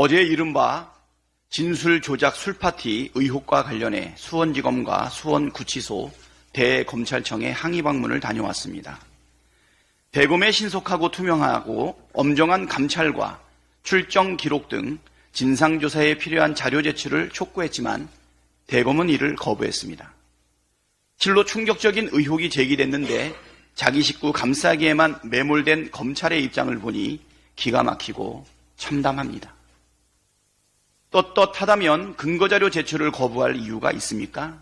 어제 이른바 진술 조작 술파티 의혹과 관련해 수원지검과 수원구치소 대검찰청에 항의 방문을 다녀왔습니다. 대검에 신속하고 투명하고 엄정한 감찰과 출정 기록 등 진상조사에 필요한 자료 제출을 촉구했지만 대검은 이를 거부했습니다. 실로 충격적인 의혹이 제기됐는데 자기 식구 감싸기에만 매몰된 검찰의 입장을 보니 기가 막히고 참담합니다. 떳떳하다면 근거자료 제출을 거부할 이유가 있습니까?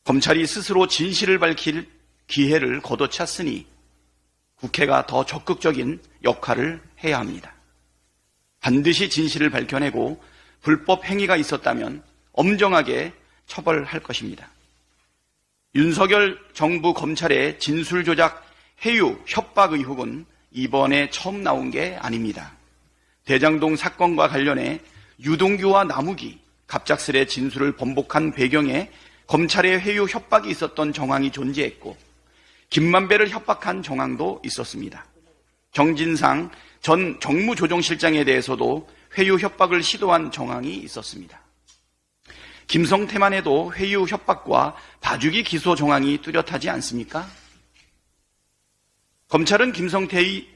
검찰이 스스로 진실을 밝힐 기회를 걷어찼으니 국회가 더 적극적인 역할을 해야 합니다. 반드시 진실을 밝혀내고 불법 행위가 있었다면 엄정하게 처벌할 것입니다. 윤석열 정부 검찰의 진술 조작, 해유, 협박 의혹은 이번에 처음 나온 게 아닙니다. 대장동 사건과 관련해 유동규와 남욱이 갑작스레 진술을 번복한 배경에 검찰의 회유 협박이 있었던 정황이 존재했고 김만배를 협박한 정황도 있었습니다. 정진상 전 정무조정실장에 대해서도 회유 협박을 시도한 정황이 있었습니다. 김성태만 해도 회유 협박과 봐주기 기소 정황이 뚜렷하지 않습니까? 검찰은 김성태의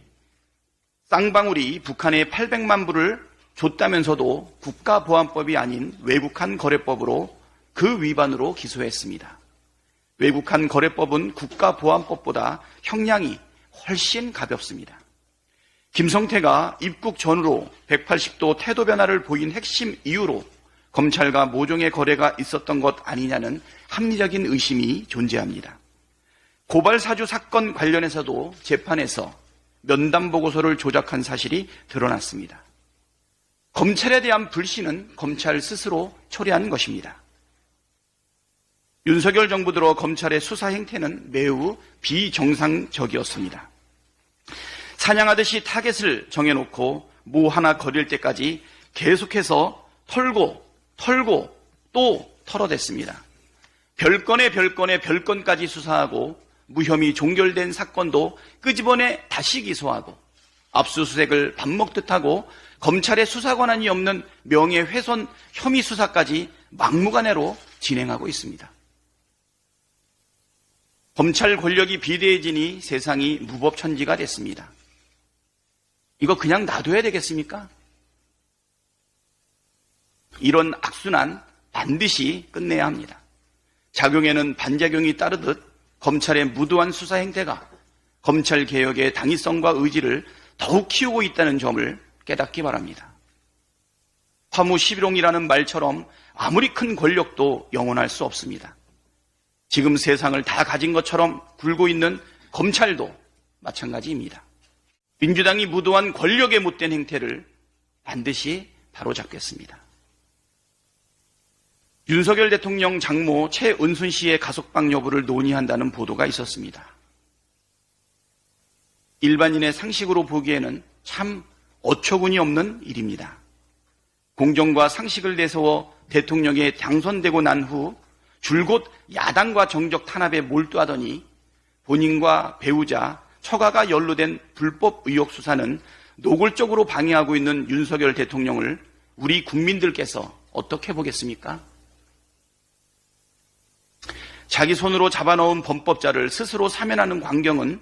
쌍방울이 북한에 800만 불을 줬다면서도 국가보안법이 아닌 외국한 거래법으로 그 위반으로 기소했습니다. 외국한 거래법은 국가보안법보다 형량이 훨씬 가볍습니다. 김성태가 입국 전후로 180도 태도 변화를 보인 핵심 이유로 검찰과 모종의 거래가 있었던 것 아니냐는 합리적인 의심이 존재합니다. 고발사주 사건 관련해서도 재판에서 면담 보고서를 조작한 사실이 드러났습니다. 검찰에 대한 불신은 검찰 스스로 초래한 것입니다. 윤석열 정부 들어 검찰의 수사 행태는 매우 비정상적이었습니다. 사냥하듯이 타겟을 정해놓고 뭐 하나 거릴 때까지 계속해서 털고 또 털어댔습니다. 별건까지 수사하고 무혐의 종결된 사건도 끄집어내 다시 기소하고 압수수색을 밥 먹듯 하고 검찰의 수사 권한이 없는 명예훼손 혐의 수사까지 막무가내로 진행하고 있습니다. 검찰 권력이 비대해지니 세상이 무법천지가 됐습니다. 이거 그냥 놔둬야 되겠습니까? 이런 악순환 반드시 끝내야 합니다. 작용에는 반작용이 따르듯 검찰의 무도한 수사 행태가 검찰 개혁의 당위성과 의지를 더욱 키우고 있다는 점을 깨닫기 바랍니다. 화무11홍이라는 말처럼 아무리 큰 권력도 영원할 수 없습니다. 지금 세상을 다 가진 것처럼 굴고 있는 검찰도 마찬가지입니다. 민주당이 무도한 권력의 못된 행태를 반드시 바로잡겠습니다. 윤석열 대통령 장모 최은순 씨의 가석방 여부를 논의한다는 보도가 있었습니다. 일반인의 상식으로 보기에는 참 어처구니 없는 일입니다. 공정과 상식을 내세워 대통령에 당선되고 난 후 줄곧 야당과 정적 탄압에 몰두하더니 본인과 배우자, 처가가 연루된 불법 의혹 수사는 노골적으로 방해하고 있는 윤석열 대통령을 우리 국민들께서 어떻게 보겠습니까? 자기 손으로 잡아넣은 범법자를 스스로 사면하는 광경은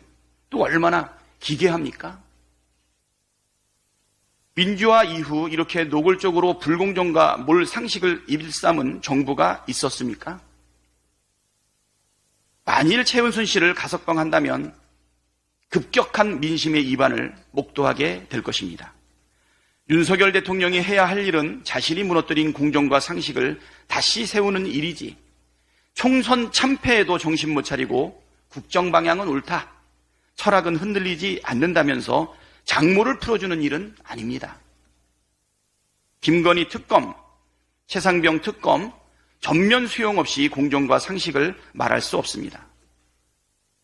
또 얼마나 기괴합니까? 민주화 이후 이렇게 노골적으로 불공정과 몰 상식을 일삼은 정부가 있었습니까? 만일 최은순 씨를 가석방한다면 급격한 민심의 이반을 목도하게 될 것입니다. 윤석열 대통령이 해야 할 일은 자신이 무너뜨린 공정과 상식을 다시 세우는 일이지 총선 참패에도 정신 못 차리고 국정 방향은 옳다, 철학은 흔들리지 않는다면서 장모를 풀어주는 일은 아닙니다. 김건희 특검, 최상병 특검 전면 수용 없이 공정과 상식을 말할 수 없습니다.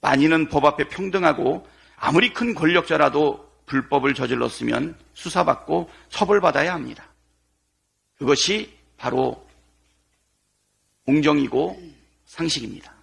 만인은 법 앞에 평등하고 아무리 큰 권력자라도 불법을 저질렀으면 수사받고 처벌받아야 합니다. 그것이 바로 공정이고 상식입니다.